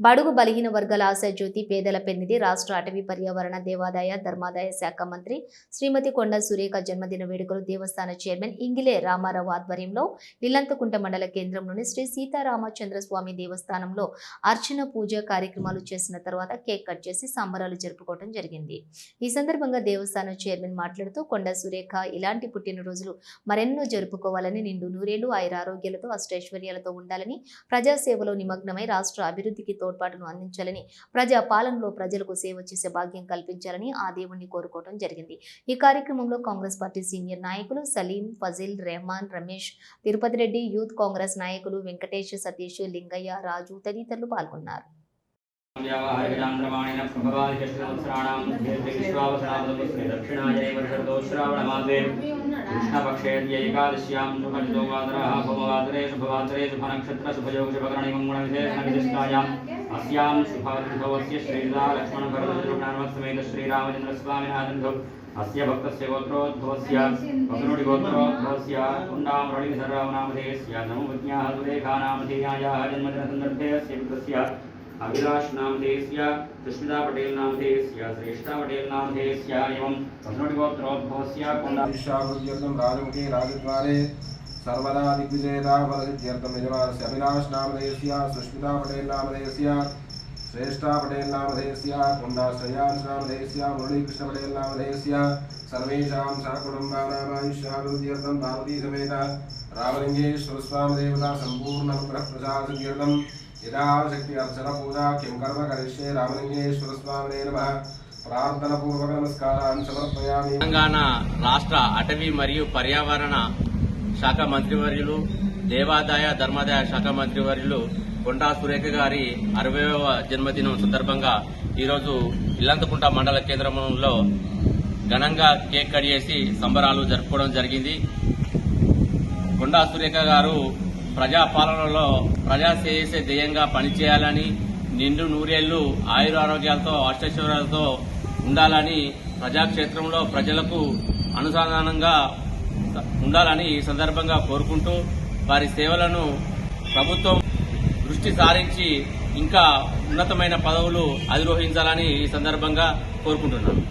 బడుగు బలహీన వర్గాల ఆశాజ్యోతి పేదల పెన్నిధి రాష్ట్ర అటవీ పర్యావరణ దేవాదాయ ధర్మాదాయ శాఖ మంత్రి శ్రీమతి కొండా సురేఖ జన్మదిన వేడుకలు దేవస్థాన చైర్మన్ ఇంగిలే రామారావు ఆధ్వర్యంలో ఇల్లంతకుంట మండల కేంద్రంలోని శ్రీ సీతారామచంద్రస్వామి దేవస్థానంలో అర్చన పూజ కార్యక్రమాలు చేసిన తర్వాత కేక్ కట్ చేసి సంబరాలు జరుపుకోవడం జరిగింది। ఈ సందర్భంగా దేవస్థానం చైర్మన్ మాట్లాడుతూ కొండా సురేఖ ఇలాంటి పుట్టినరోజులు మరెన్నో జరుపుకోవాలని, నిండు నూరేళ్లు ఆయురారోగ్యాలతో అష్టైశ్వర్యాలతో ఉండాలని, ప్రజాసేవలో నిమగ్నమై రాష్ట్ర అభివృద్ధికి తోడ్పాటును అందించాలని, ప్రజా పాలనలో ప్రజలకు సేవ చేసే భాగ్యం కల్పించాలని ఆ దేవుణ్ణి కోరుకోవడం జరిగింది। ఈ కార్యక్రమంలో కాంగ్రెస్ పార్టీ సీనియర్ నాయకులు సలీం, ఫజిల్, రెహమాన్, రమేష్, తిరుపతి రెడ్డి, యూత్ కాంగ్రెస్ నాయకులు వెంకటేష్, సతీష్, లింగయ్య, రాజు తదితరులు పాల్గొన్నారు। कृष्णपक्षे एकादश्यां शुभयोगादरः भववादरे शुभवादरे शुभनक्षत्र शुभयोग शुभकरणे मंगलविशेषणविशिष्टायाम् अस्यां शुभवस्य श्रीरामलक्ष्मणभरतशत्रुघ्नसमेत श्रीरामचन्द्रस्वामिनाथन्धौ अस्य भक्तस्य गोत्रोद्भवस्य वसुरुडिगोत्रोद्भवस्य कुण्डामरळिधररामनामधेयस्य नमोज्ञाः सुरेखानामधेयायाः जन्मदिनसन्दर्भे अस्य पुत्रस्य अभिलाष नामधेयस्य सुष्मिता पटेल नामधेयस्य श्रेष्ठा पटेल नामधेयस्य एवं वसुरुडिगोत्रोद्भवस्य कुण्डाभिषावृद्ध्यर्थं राजमुखे राजद्वारे सर्वदा दिग्विजयता फलसिद्ध्यर्थं यजमानस्य अभिलाष नामधेयस्य सुष्मिता पटेल नामधेयस्य श्रेष्ठा पटेल नामधेयस्य कुण्डाश्रयांश नामधेयस्य मुरलीकृष्ण पटेल नामधेयस्य सर्वेषां सहकुटुम्बानामायुष्याभिवृद्ध्यर्थं पार्वती समेत रामलिंगेश्वर स्वामी देवता संपूर्ण अनुग्रहप्रसादसिद्ध्यर्थं यदाशक्ति अर्चना पूजा किं कर्म करिष्ये रामलिंगेश्वर स्वामिने नमः प्रार्थना पूर्वक नमस्कारान् समर्पयामि। తెలంగాణ రాష్ట్ర అటవీ మరియు పర్యావరణ శాఖ మంత్రివర్యులు, దేవాదాయ ధర్మాదాయ శాఖ మంత్రివర్యులు కొండా సురేఖ గారి 60వ జన్మదినం సందర్భంగా ఈరోజు ఇల్లంతకుంట మండల కేంద్రంలో ఘనంగా కేక్ కట్ చేసి సంబరాలు జరుపుకోవడం జరిగింది। కొండా సురేఖ గారు ప్రజాపాలనలో ప్రజాసేవ ధ్యేయంగా పనిచేయాలని, నిండు నూరేళ్లు ఆయురారోగ్యాలతో అష్టైశ్వర్యాలతో ఉండాలని, ప్రజాక్షేత్రంలో ప్రజలకు అనుసంధానంగా ఉండాలని ఈ సందర్భంగా కోరుకుంటూ వారి సేవలను ప్రభుత్వం దృష్టి సారించి ఇంకా ఉన్నతమైన పదవులు అధిరోహించాలని ఈ సందర్భంగా కోరుకుంటున్నాను।